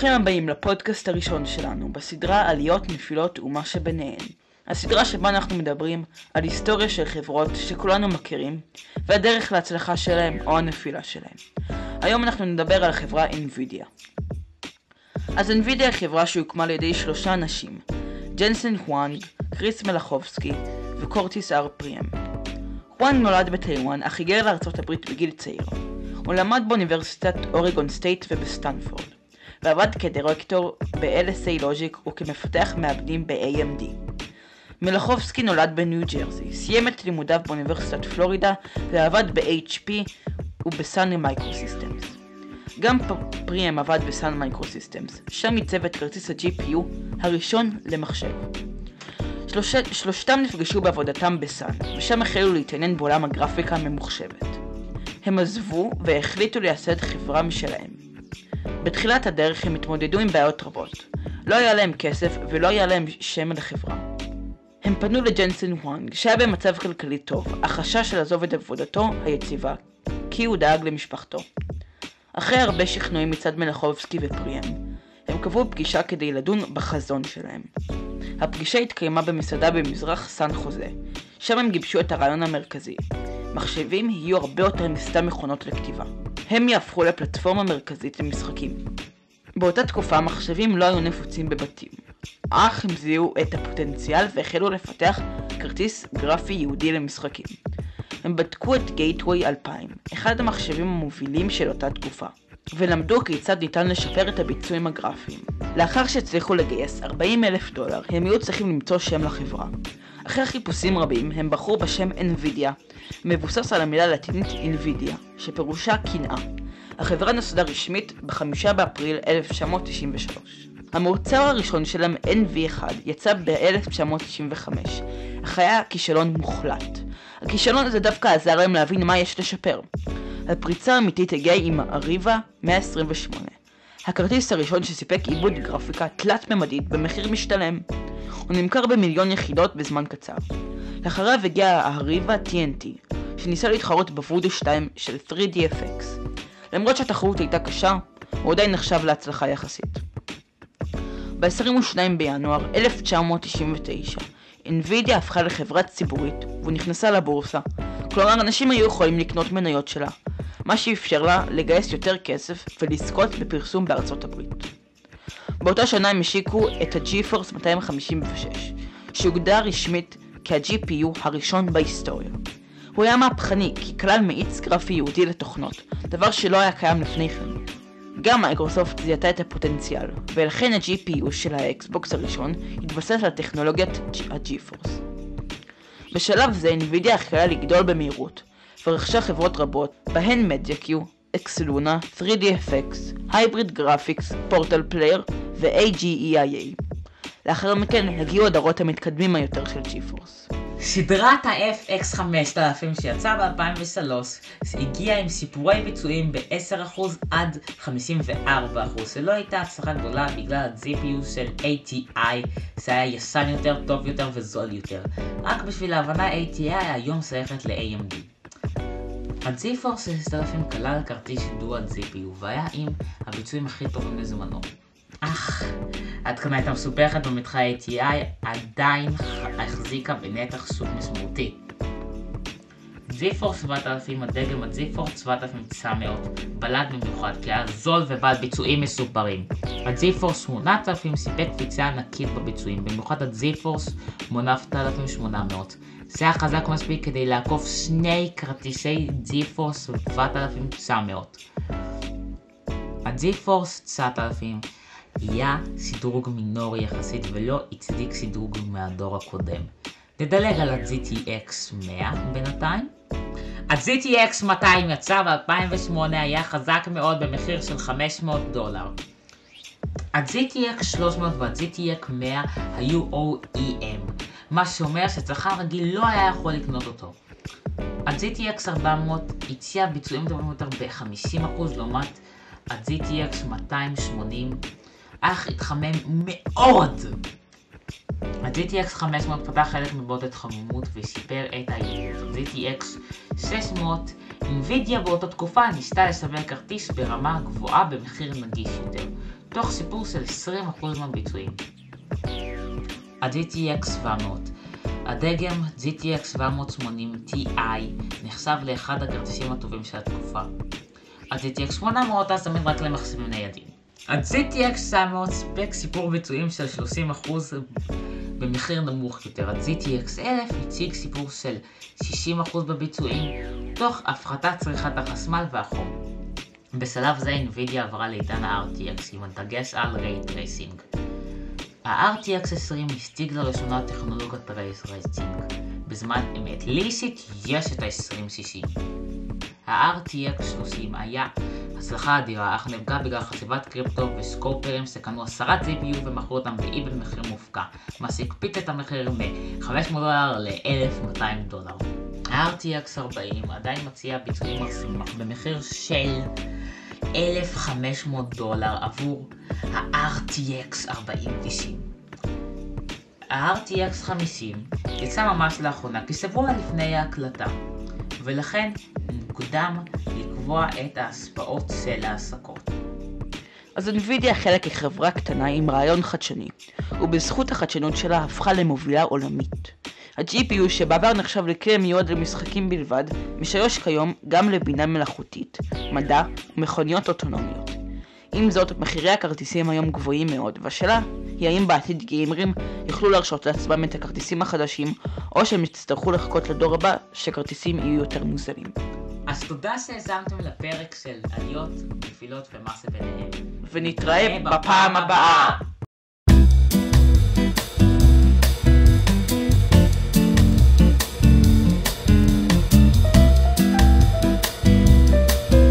ברוכים הבאים לפודקאסט הראשון שלנו, בסדרה עליות, נפילות ומה שביניהן. הסדרה שבה אנחנו מדברים על היסטוריה של חברות שכולנו מכירים, והדרך להצלחה שלהם או הנפילה שלהם. היום אנחנו נדבר על החברה NVIDIA. אז NVIDIA היא חברה שהוקמה על ידי 3 אנשים, ג'נסן הואנג, קריס מלאכובסקי וקורטיס אר פריאם. הואנג נולד בטיוואן, אך היגר לארצות הברית בגיל צעיר. הוא למד באוניברסיטת אורגון סטייט ובסטנפורד, ועבד כדירקטור ב-LSA Logic וכמפתח מעבדים ב-AMD. מלאכובסקי נולד בניו ג'רזי, סיים את לימודיו באוניברסיטת פלורידה ועבד ב-HP ובסאן מייקרוסיסטמס. גם פריאם עבד בסאן מייקרוסיסטמס, שם ייצב את כרטיס ה-GPU הראשון למחשב. שלושתם נפגשו בעבודתם בסאן, ושם החלו להתעניין בעולם הגרפיקה הממוחשבת. הם עזבו והחליטו לייסד חברה משלהם. בתחילת הדרך הם התמודדו עם בעיות רבות. לא היה להם כסף ולא היה להם שם לחברה. הם פנו לג'נסן הואנג, שהיה במצב כלכלי טוב, אך חשש לעזוב את עבודתו היציבה, כי הוא דאג למשפחתו. אחרי הרבה שכנועים מצד מלאכובסקי ופריאם, הם קבעו פגישה כדי לדון בחזון שלהם. הפגישה התקיימה במסעדה במזרח סן חוזה, שם הם גיבשו את הרעיון המרכזי. מחשבים יהיו הרבה יותר מסתם מכונות לכתיבה. הם יהפכו לפלטפורמה מרכזית למשחקים. באותה תקופה מחשבים לא היו נפוצים בבתים, אך הם זיהו את הפוטנציאל והחלו לפתח כרטיס גרפי ייעודי למשחקים. הם בדקו את גייטווי 2000, אחד המחשבים המובילים של אותה תקופה, ולמדו כיצד ניתן לשפר את הביצועים הגרפיים. לאחר שהצליחו לגייס $40,000, הם היו צריכים למצוא שם לחברה. אחרי חיפושים רבים, הם בחרו בשם NVIDIA, מבוסס על המילה הלטינית NVIDIA, שפירושה קנאה. החברה נוסדה רשמית ב-5 באפריל 1993. המוצר הראשון שלהם, NV1, יצא ב-1995, אך היה כישלון מוחלט. הכישלון הזה דווקא עזר להם להבין מה יש לשפר. הפריצה האמיתית הגיעה עם אריבה 128, הכרטיס הראשון שסיפק עיבוד גרפיקה תלת-ממדית במחיר משתלם. הוא נמכר ב1,000,000 יחידות בזמן קצר. לאחריו הגיע האריבה TNT, שניסה להתחרות בוודו 2 של 3DFX. למרות שהתחרות הייתה קשה, הוא עדיין נחשב להצלחה יחסית. ב-22 בינואר 1999, NVIDIA הפכה לחברת ציבורית ונכנסה לבורסה, כלומר אנשים היו יכולים לקנות מניות שלה, מה שאפשר לה לגייס יותר כסף ולזכות בפרסום בארצות הברית. באותה שנה הם השיקו את ה-GeForce 256, שהוגדר רשמית כ-GPU הראשון בהיסטוריה. הוא היה מהפכני כי כלל מאיץ גרפי ייעודי לתוכנות, דבר שלא היה קיים לפני כן. גם מייקרוסופט זיהתה את הפוטנציאל, ולכן ה-GPU של האקסבוקס הראשון התבסס על טכנולוגיית ה-GeForce. בשלב זה NVIDIA החלה לגדול במהירות, ורכשה חברות רבות, בהן MediaQ, Exluna, 3DFX, Hybrid Graphics, Portal Player ו-AGEIA. לאחר מכן הגיעו הדורות המתקדמים היותר של GeForce. סדרת ה-FX 5000 שיצאה ב-2003 הגיעה עם סיפורי ביצועים ב-10% עד 54%. זה לא הייתה הצלחה גדולה בגלל ה-GPU של ATI, זה היה ישן יותר, טוב יותר וזול יותר. רק בשביל ההבנה, ATI היום שייכת ל-AMD. ה-GeForce 6000 כלל כרטיס שידור ה-GPU והיה עם הביצועים הכי טובים לזמנו. אך ההתקנה הייתה מסובכת במתחם ATI עדיין החזיקה בנתח שוק משמעותי. GeForce 7000, הדגם ה-GeForce 7900, בלט במיוחד כי היה זול ובעל ביצועים מסופרים. ה-GeForce 8000 סיפק קפיצה ענקית בביצועים, במיוחד ה-GeForce 8800. זה היה חזק מספיק כדי לעקוף 2 כרטיסי GeForce 7900. ה-GeForce 9000 היה סדרוג מינורי יחסית ולא הצדיק סדרוג מהדור הקודם. נדלג על ה-GTX 100 בינתיים. ה-GTX 200 יצא ב-2008, היה חזק מאוד במחיר של $500. ה-GTX 300 וה-GTX 100 היו OEM, מה שאומר שצרכן רגיל לא היה יכול לקנות אותו. ה-GTX 400 הציע ביצועים טובים יותר ב-50% לעומת ה-GTX 280, אך התחמם מאוד. ה-GTX 500 פתח חלק מבעיות התחממות ושיפר את היעילות. ה-GTX 600, NVIDIA באותה תקופה ניסתה לשווק כרטיס ברמה גבוהה במחיר נגיש יותר. תוך סיפור של 20% מהביצועים. ה-GTX 700 הדגם GTX 780 Ti נחשב לאחד הכרטיסים הטובים של התקופה. ה-GTX 800 אז תמיד רק למחשבים ניידים. ה-GTX 900 ספק סיפור ביצועים של 30% במחיר נמוך יותר. ה-GTX 1000 הציג סיפור של 60% בביצועים, תוך הפחתת צריכת החשמל והחום. בשלב זה NVIDIA עברה לעידן ה-RTX עם הדגש על Ray Tracing. ה-RTX 20 השיג לראשונה טכנולוגיית Ray Tracing. בזמן אמת ליסית יש את ה-2060. ה-RTX 30 היה הצלחה אדירה, אך נפגע בגלל חשיבת קריפטו וסקופרים שקנו 10 GPU ומכרו אותם באי במחיר מופקע, מה שהקפיץ את המחיר מ$500 ל$1,200. ה-RTX 40 עדיין מציע ביצועים מרשימים במחיר של $1,500 עבור ה-RTX 4090. ה-RTX 50 יצא ממש לאחרונה כשבוע לפני ההקלטה, ולכן מוקדם לקבוע את ההשפעות של ההסקות. אז NVIDIA החלה כחברה קטנה עם רעיון חדשני, ובזכות החדשנות שלה הפכה למובילה עולמית. ה-GPU שבעבר נחשב לכלי מיועד למשחקים בלבד, משמש כיום גם לבינה מלאכותית, מדע ומכוניות אוטונומיות. עם זאת, מחירי הכרטיסים היום גבוהים מאוד, והשאלה היא האם בעתיד גיימרים יוכלו להרשות לעצמם את הכרטיסים החדשים, או שהם יצטרכו לחכות לדור הבא שכרטיסים יהיו יותר מוזלים. אז תודה שהאזנתם לפרק של עליות, נפילות ומה שביניהם. ונתראה בפעם הבאה.